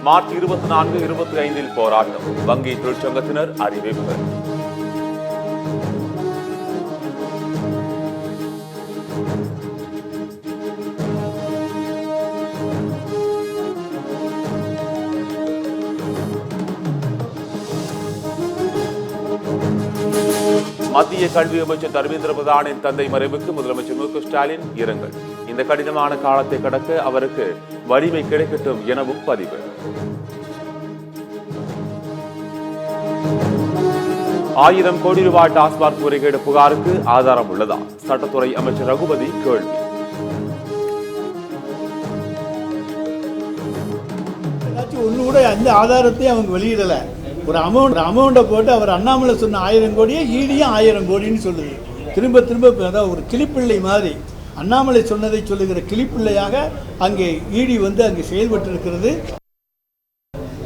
March 24, 25 போராட்டம். வங்கி தொழிற்சங்கத்தினர் அறிவிப்பு. மத்திய கல்வி அமைச்சர் தர்மேந்திர பிரதானின் தந்தை மறைவுக்கு முதலமைச்சர் மு.க. ஸ்டாலின் இரங்கல். இந்த கடினமான காலத்தை கடக்க அவருக்கு வலிமை கிடைக்கட்டும் எனவும் பதிவு. 1000 கோடி ரூபாய் டாஸ்மாக் முறைகேடு புகாருக்கு ஆதாரம் உள்ளதா? சட்டத்துறை அமைச்சர் ரகுபதி கேள்வி. ஒன்னு கூட அந்த ஆதாரத்தையும் அவங்க வெளியிடல. ஒரு அமௌண்ட்டை போட்டு அவர் அண்ணாமலை சொன்ன 1000 கோடியே ஈடியும் 1000 கோடின்னு சொல்லுது. திரும்ப அதாவது ஒரு கிளிப்பிள்ளை மாதிரி அண்ணாமலை சொன்னதை சொல்லுகிற கிளிப்பிள்ளையாக அங்கே ஈடி அங்கே செயல்பட்டு இருக்கிறது.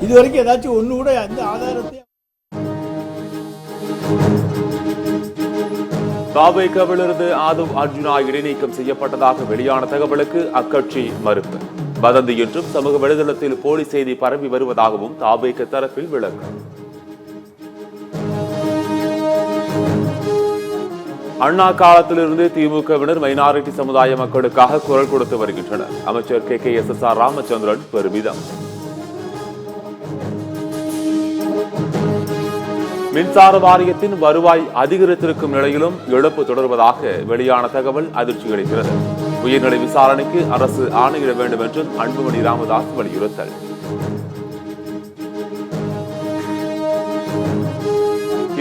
இதுவரைக்கும் ஏதாச்சும் ஒன்று கூட அந்த ஆதாரத்தை தாவேகவிலிருந்து ஆதவ் அர்ஜுனா இடைநீக்கம் செய்யப்பட்டதாக வெளியான தகவலுக்கு அக்கட்சி மறுப்பு. வதந்தி என்றும் சமூக வலைதளத்தில் போலி செய்தி பரவி வருவதாகவும் தாவேக தரப்பில் விளக்கம். அண்ணா காலத்திலிருந்து திமுகவினர் மைனாரிட்டி சமுதாய மக்களுக்காக குரல் கொடுத்து வருகின்றனர். அமைச்சர் KKSSR ராமச்சந்திரன் பெருமிதம். மின்சார வாரியத்தின் வருவாய் அதிகரித்திருக்கும் நிலையிலும் இழப்பு தொடர்வதாக வெளியான தகவல் அதிர்ச்சி அளிக்கிறது. உயர்நிலை விசாரணைக்கு அரசு ஆணையிட வேண்டும் என்றும் அன்புமணி ராமதாஸ் வலியுறுத்தல்.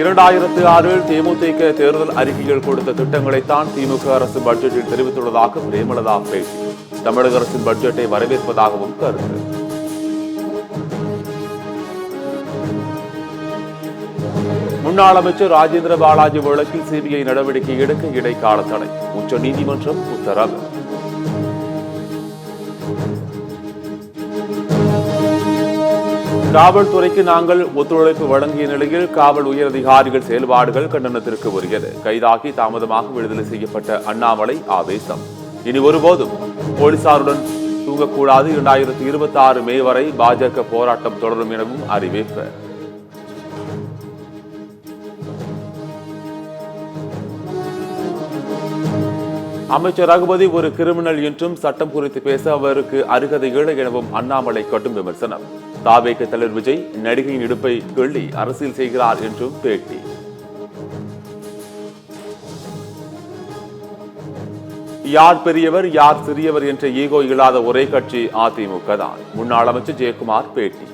2006 தேமுதிக தேர்தல் அறிக்கைகள் கொடுத்த திட்டங்களைத்தான் திமுக அரசு பட்ஜெட்டில் தெரிவித்துள்ளதாக பிரேமலதா பேட்டி. தமிழக அரசின் பட்ஜெட்டை வரவேற்பதாகவும் கருத்து. முன்னாள் அமைச்சர் ராஜேந்திர பாலாஜி வழக்கில் சிபிஐ நடவடிக்கை எடுக்க இடைக்கால தடை. உச்ச நீதிமன்றம் உத்தரவு. காவல்துறைக்கு நாங்கள் ஒத்துழைப்பு வழங்கிய நிலையில் காவல் உயரதிகாரிகள் செயல்பாடுகள் கண்டனத்திற்கு உரியது. கைதாகி தாமதமாக விடுதலை செய்யப்பட்ட அண்ணாமலை ஆவேசம். இனி ஒருபோதும் போலீசாருடன் தூங்கக்கூடாது. 2026 மே வரை பாஜக போராட்டம் தொடரும் எனவும் அறிவிப்பு. அமைச்சர் ரகுபதி ஒரு கிரிமினல் என்றும் சட்டம் குறித்து பேச அவருக்கு அருகதை இல்லை எனவும் அண்ணாமலை கடும் விமர்சனம். தாவேக தலைவர் விஜய் நடிகையின் இடுப்பை கிள்ளி அரசியல் செய்கிறார் என்றும் பேட்டி. யார் பெரியவர் யார் சிறியவர் என்ற ஈகோ இல்லாத ஒரே கட்சி அதிமுக தான். முன்னாள் அமைச்சர் ஜெயக்குமார் பேட்டி.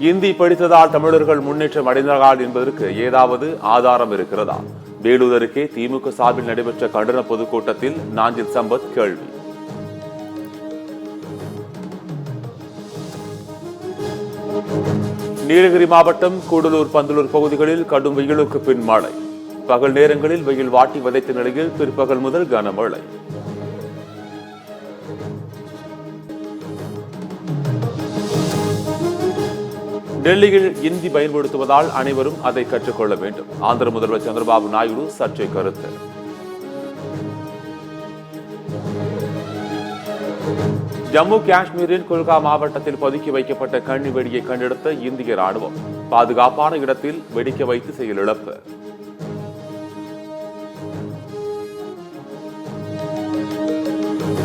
இந்தி படித்ததால் தமிழர்கள் முன்னேற்றம் அடைந்தார்கள் என்பதற்கு ஏதாவது ஆதாரம் இருக்கிறதா? வேலூர் அருகே திமுக சார்பில் நடைபெற்ற கண்டன பொதுக்கூட்டத்தில் நாஞ்சில் சம்பத் கேள்வி. நீலகிரி மாவட்டம் கூடலூர் பந்தலூர் பகுதிகளில் கடும் வெயிலுக்கு பின் மழை. பகல் நேரங்களில் வெயில் வாட்டி வதைத்த நிலையில் பிற்பகல் முதல் கனமழை. டெல்லியில் இந்தி பயன்படுத்துவதால் அனைவரும் அதை கற்றுக்கொள்ள வேண்டும். ஆந்திர முதல்வர் சந்திரபாபு நாயுடு சர்ச்சை கருத்து. ஜம்மு காஷ்மீரின் குல்காம் மாவட்டத்தில் பதுக்கி வைக்கப்பட்ட கண்ணி வெடியை கண்டெடுத்த இந்திய ராணுவம். பாதுகாப்பான இடத்தில் வெடிக்க வைத்து செயலிழப்பு.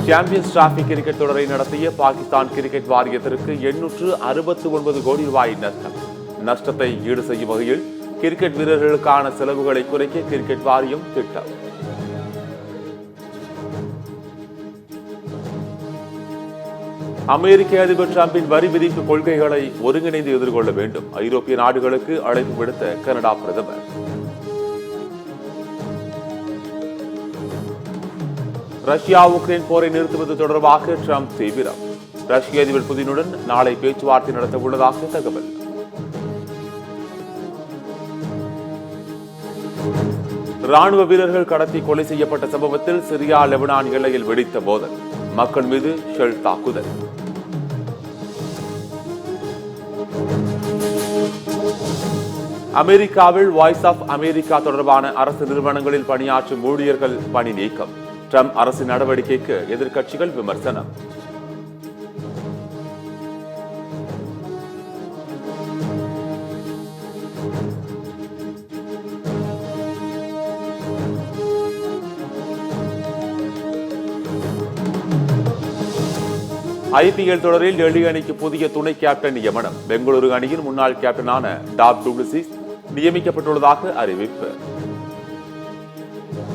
சாம்பியன்ஸ் டிராபி கிரிக்கெட் தொடரை நடத்திய பாகிஸ்தான் கிரிக்கெட் வாரியத்திற்கு 869 கோடி ரூபாய் நஷ்டம். நஷ்டத்தை ஈடு செய்யும் வகையில் கிரிக்கெட் வீரர்களுக்கான செலவுகளை குறைக்க கிரிக்கெட் வாரியம் திட்டம். அமெரிக்க அதிபர் டிரம்பின் வரி விதிப்பு கொள்கைகளை ஒருங்கிணைந்து எதிர்கொள்ள வேண்டும். ஐரோப்பிய நாடுகளுக்கு அழைப்பு விடுத்த கனடா பிரதமர். ரஷ்யா உக்ரைன் போரை நிறுத்துவது தொடர்பாக டிரம்ப் தீவிரம். ரஷ்ய அதிபர் புதினுடன் நாளை பேச்சுவார்த்தை நடத்த உள்ளதாக தகவல். ராணுவ வீரர்கள் கடத்தி கொலை செய்யப்பட்ட சம்பவத்தில் சிரியா லெபனான் எல்லையில் வெடித்த மோதல். மக்கள் மீது ஷெல் தாக்குதல். அமெரிக்காவில் வாய்ஸ் ஆஃப் அமெரிக்கா தொடர்பான அரசு நிறுவனங்களில் பணியாற்றும் ஊழியர்கள் பணி நீக்கம். ட்ரம்ப் அரசு நடவடிக்கைக்கு எதிர்க்கட்சிகள் விமர்சனம். ஐபிஎல் தொடரில் டெல்லி அணிக்கு புதிய துணை கேப்டன் நியமனம். பெங்களூரு அணியின் முன்னாள் கேப்டனான டாப் டுப்ளசிஸ் நியமிக்கப்பட்டுள்ளதாக அறிவிப்பு.